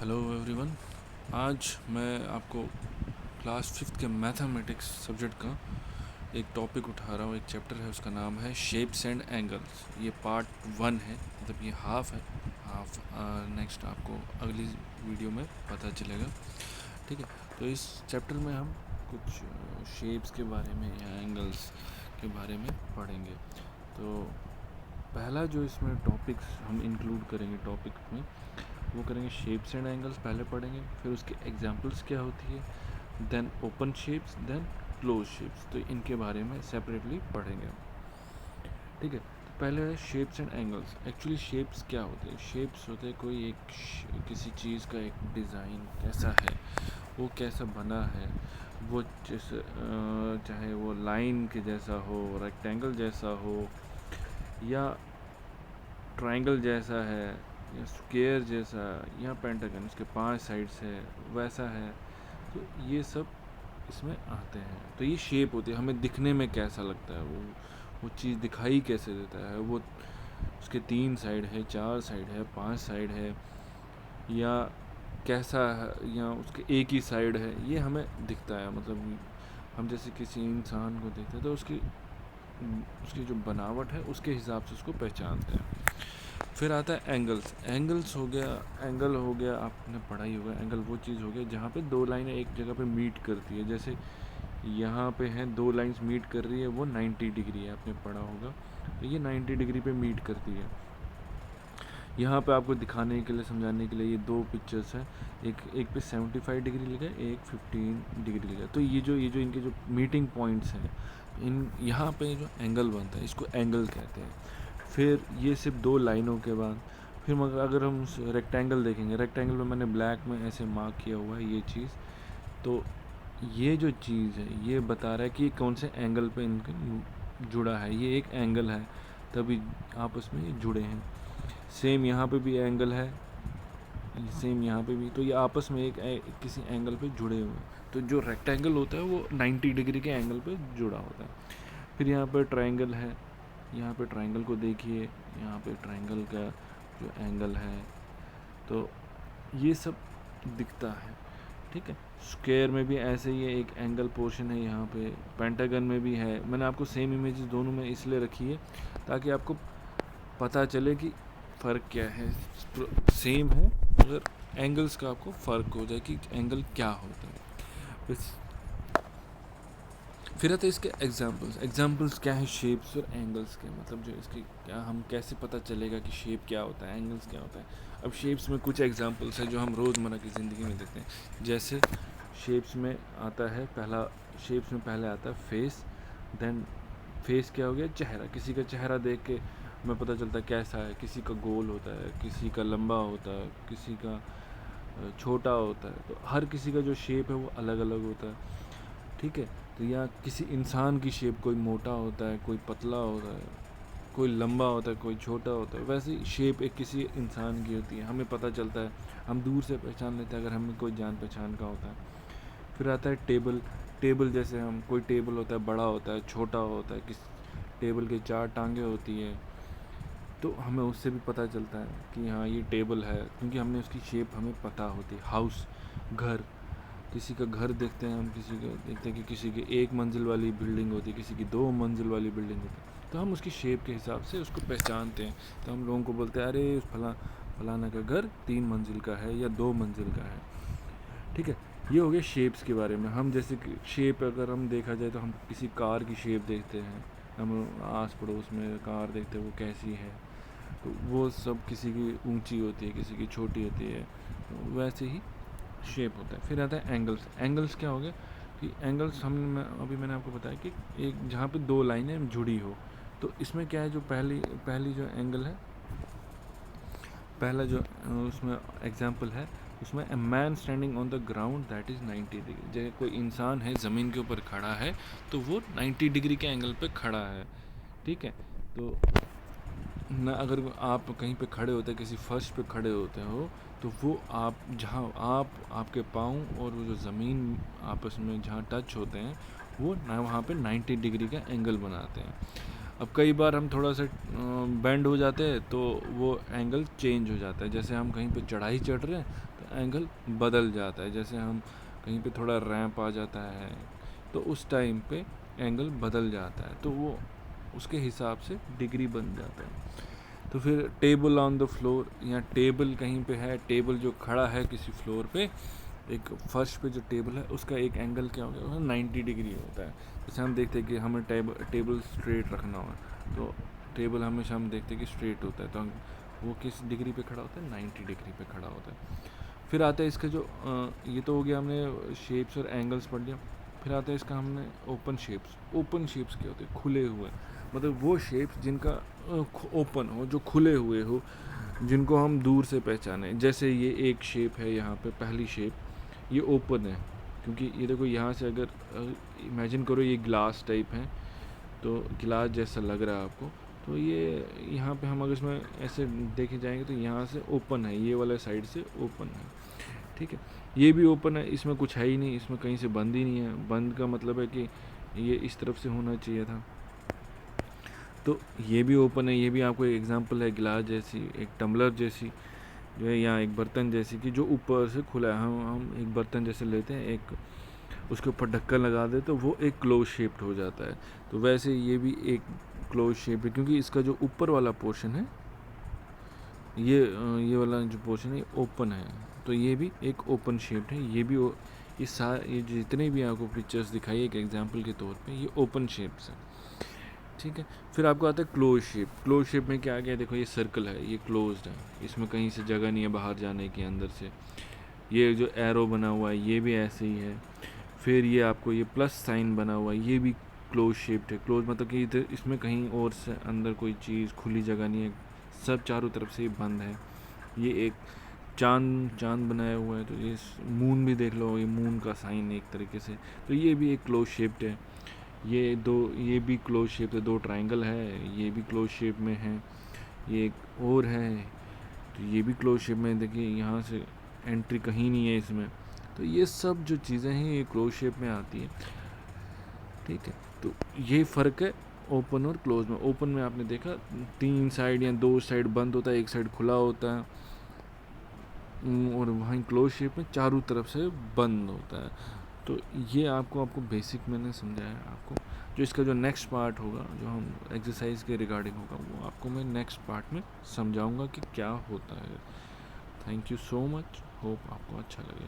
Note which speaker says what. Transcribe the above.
Speaker 1: Hello everyone. आज मैं आपको क्लास फिफ्थ के मैथमेटिक्स सब्जेक्ट का एक टॉपिक उठा रहा हूँ। एक चैप्टर है, उसका नाम है शेप्स एंड एंगल्स। ये पार्ट 1 है, मतलब ये हाफ है। हाफ नेक्स्ट आपको अगली वीडियो में पता चलेगा। ठीक है, तो इस चैप्टर में हम कुछ शेप्स के बारे में या एंगल्स के बारे में पढ़ेंगे। तो पहला जो इसमें टॉपिक्स हम इंक्लूड करेंगे टॉपिक में, वो करेंगे शेप्स एंड एंगल्स पहले पढ़ेंगे, फिर उसके एग्जांपल्स क्या होती है, then open shapes, then close shapes. तो इनके बारे में सेपरेटली पढ़ेंगे। ठीक है, तो पहले है shapes and angles. Actually shapes क्या होते हैं? शेप्स होते हैं कोई एक किसी चीज़ का एक डिज़ाइन कैसा है, वो कैसा बना है, वो जैसे चाहे वो लाइन के जैसा हो, रेक्टेंगल जैसा हो, या ट्रायंगल जैसा है, या स्क्वायर जैसा, या पेंटागन उसके 5 साइड्स है वैसा है। तो ये सब इसमें आते हैं। तो ये शेप होती है, हमें दिखने में कैसा लगता है, वो चीज़ दिखाई कैसे देता है, वो उसके 3 साइड है, 4 साइड है, 5 साइड है, या कैसा है, या उसके एक ही साइड है, ये हमें दिखता है। मतलब हम जैसे किसी इंसान को देखते हैं तो उसकी जो बनावट है उसके हिसाब से उसको पहचानते हैं। फिर आता है एंगल्स। एंगल्स हो गया, एंगल हो गया, आपने पढ़ा ही होगा। एंगल वो चीज़ हो गया जहाँ पे दो लाइनें एक जगह पे मीट करती है। जैसे यहाँ पे हैं, दो लाइंस मीट कर रही है, वो 90 डिग्री है, आपने पढ़ा होगा। तो ये 90 डिग्री पे मीट करती है। यहाँ पे आपको दिखाने के लिए, समझाने के लिए, ये दो पिक्चर्स हैं। एक पे 75 डिग्री लिखा है, एक 15 डिग्री लिखा है। तो ये जो इनके जो मीटिंग पॉइंट्स हैं, इन यहाँ पे जो एंगल बनता है इसको एंगल कहते हैं। फिर ये सिर्फ दो लाइनों के बाद फिर मगर अगर हम रेक्टेंगल देखेंगे, रेक्टेंगल में मैंने ब्लैक में ऐसे मार्क किया हुआ है ये चीज़। तो ये जो चीज़ है ये बता रहा है कि कौन से एंगल पे इनके जुड़ा है। ये एक एंगल है, तभी आपस में ये जुड़े हैं। सेम यहाँ पे भी एंगल है, सेम यहाँ पे भी। तो ये आपस में किसी एंगल पे जुड़े हुए हैं। तो जो रेक्टेंगल होता है वो 90 डिग्री के एंगल पे जुड़ा होता है। फिर यहाँ पे ट्रायंगल है, यहाँ पे ट्रायंगल को देखिए, यहाँ पे ट्रायंगल का जो एंगल है, तो ये सब दिखता है। ठीक है, स्क्वायर में भी ऐसे ही है, एक एंगल पोर्शन है यहाँ पे। पेंटागन में भी है। मैंने आपको सेम इमेजेस दोनों में इसलिए रखी है ताकि आपको पता चले कि फ़र्क क्या है। सेम है मगर एंगल्स का आपको फ़र्क हो जाए कि एंगल क्या होता है। फिर आते हैं इसके एग्जांपल्स। एग्जांपल्स क्या है शेप्स और एंगल्स के, मतलब जो इसके क्या, हम कैसे पता चलेगा कि शेप क्या होता है, एंगल्स क्या होता है। अब शेप्स में कुछ एग्जांपल्स हैं जो हम रोज़मर्रा की ज़िंदगी में देखते हैं। जैसे शेप्स में आता है पहला, शेप्स में पहले आता है फेस। देन फेस क्या हो गया? चेहरा। किसी का चेहरा देख के हमें पता चलता है कैसा है। किसी का गोल होता है, किसी का लंबा होता है, किसी का छोटा होता है। तो हर किसी का जो शेप है वो अलग अलग होता है। ठीक है, तो या किसी इंसान की शेप, कोई मोटा होता है, कोई पतला होता है, कोई लंबा होता है, कोई छोटा होता है। वैसे ही शेप एक किसी इंसान की होती है, हमें पता चलता है, हम दूर से पहचान लेते हैं अगर हमें कोई जान पहचान का होता है। फिर आता है टेबल। टेबल जैसे हम, कोई टेबल होता है बड़ा होता है, छोटा होता है, किस टेबल के 4 टांगे होती है, तो हमें उससे भी पता चलता है कि हाँ ये टेबल है, क्योंकि हमने उसकी शेप हमें पता होती है। हाउस, घर, किसी का घर देखते हैं हम, किसी का देखते हैं कि किसी की 1 मंजिल वाली बिल्डिंग होती है, किसी की 2 मंजिल वाली बिल्डिंग होती है। तो हम उसकी शेप के हिसाब से उसको पहचानते हैं। तो हम लोगों को बोलते हैं अरे फलाना का घर 3 मंजिल का है या 2 मंजिल का है। ठीक है, ये हो गया शेप्स के बारे में। हम जैसे कि शेप अगर हम देखा जाए तो हम किसी कार की शेप देखते हैं, हम आस पड़ोस में कार देखते हैं वो कैसी है, तो वो सब किसी की ऊंची होती है, किसी की छोटी होती है। तो वैसे ही शेप होता है। फिर आता है एंगल्स। एंगल्स क्या हो गया कि एंगल्स अभी मैंने आपको बताया कि एक जहाँ पे दो लाइनें जुड़ी हो। तो इसमें क्या है, जो पहली जो एंगल है, पहला जो उसमें एग्जांपल है, उसमें a man standing on the ground that is 90 degree. जैसे कोई इंसान है ज़मीन के ऊपर खड़ा है, तो वो 90 डिग्री के एंगल पे खड़ा है। ठीक है, तो ना अगर आप कहीं पे खड़े होते हैं, किसी फर्श पे खड़े होते हो, तो वो आप जहाँ आपके पाँव और वो जो ज़मीन आपस में जहाँ टच होते हैं, वो ना वहाँ पे 90 डिग्री का एंगल बनाते हैं। अब कई बार हम थोड़ा सा बेंड हो जाते हैं तो वो एंगल चेंज हो जाता है। जैसे हम कहीं पे चढ़ाई चढ़ रहे हैं तो एंगल बदल जाता है। जैसे हम कहीं पे थोड़ा रैंप आ जाता है तो उस टाइम पे एंगल बदल जाता है, तो वो उसके हिसाब से डिग्री बन जाता है। तो फिर टेबल ऑन द फ्लोर, या टेबल कहीं पे है, टेबल जो खड़ा है किसी फ्लोर पे, एक फर्श पे जो टेबल है उसका एक एंगल क्या हो गया, 90 डिग्री होता है। जैसे हम देखते हैं कि हमें टेबल स्ट्रेट रखना हो, तो टेबल हमेशा हम देखते हैं कि स्ट्रेट होता है, तो वो किस डिग्री पे खड़ा होता है, 90 डिग्री पे खड़ा होता है। फिर आता है इसका जो ये तो हो गया, हमने शेप्स और एंगल्स पढ़ लिया। फिर आता है इसका हमने ओपन शेप्स। ओपन शेप्स क्या होते हैं, खुले हुए, मतलब वो शेप्स जिनका ओपन हो, जो खुले हुए हो, जिनको हम दूर से पहचाने। जैसे ये एक शेप है यहाँ पे, पहली शेप, ये ओपन है, क्योंकि ये देखो यहाँ से अगर इमेजिन करो ये ग्लास टाइप है, तो गिलास जैसा लग रहा है आपको, तो ये यहाँ पे हम अगर इसमें ऐसे देखे जाएंगे तो यहाँ से ओपन है, ये वाला साइड से ओपन है, ठीक है। ये भी ओपन है, इसमें कुछ है ही नहीं, इसमें कहीं से बंद ही नहीं है। बंद का मतलब है कि ये इस तरफ से होना चाहिए था। तो ये भी ओपन है, ये भी आपको एक एग्जांपल है, गिलास जैसी, एक टम्बलर जैसी जो है, या एक बर्तन जैसी कि जो ऊपर से खुला है। हम एक बर्तन जैसे लेते हैं, एक उसके ऊपर ढक्कन लगा दे तो वो एक क्लोज शेप्ड हो जाता है। तो वैसे ये भी एक क्लोज शेप है, क्योंकि इसका जो ऊपर वाला पोर्शन है, ये वाला जो पोर्शन है ओपन है, तो ये भी एक ओपन शेप्ड है। ये भी ये जितने भी आपको पिक्चर्स दिखाई एक एग्जांपल के तौर पे, ये ओपन शेप्स है, ठीक है। फिर आपको आता है क्लोज शेप। क्लोज शेप में क्या आ गया, देखो ये सर्कल है, ये क्लोज्ड है, इसमें कहीं से जगह नहीं है बाहर जाने की अंदर से। ये जो एरो बना हुआ है ये भी ऐसे ही है। फिर ये आपको ये प्लस साइन बना हुआ है, ये भी क्लोज शेप्ड है। क्लोज मतलब कि इधर इसमें कहीं और से अंदर कोई चीज़ खुली जगह नहीं है, सब चारों तरफ से बंद है। ये एक चांद चांद बनाया हुआ है, तो ये मून भी देख लो, ये मून का साइन एक तरीके से, तो ये भी एक क्लोज शेप्ड है। ये भी क्लोज शेप है, दो ट्रायंगल है, ये भी क्लोज शेप में है। ये एक और है, तो ये भी क्लोज शेप में, देखिए यहाँ से एंट्री कहीं नहीं है इसमें। तो ये सब जो चीज़ें हैं ये क्लोज शेप में आती है, ठीक है। तो ये फ़र्क है ओपन और क्लोज में। ओपन में आपने देखा 3 साइड या 2 साइड बंद होता है, एक साइड खुला होता है, और वहीं क्लोज शेप में चारों तरफ से बंद होता है। तो ये आपको बेसिक मैंने समझाया आपको। जो इसका जो नेक्स्ट पार्ट होगा, जो हम एक्सरसाइज के रिगार्डिंग होगा, वो आपको मैं नेक्स्ट पार्ट में समझाऊंगा कि क्या होता है। Thank you so much, hope आपको अच्छा लगे।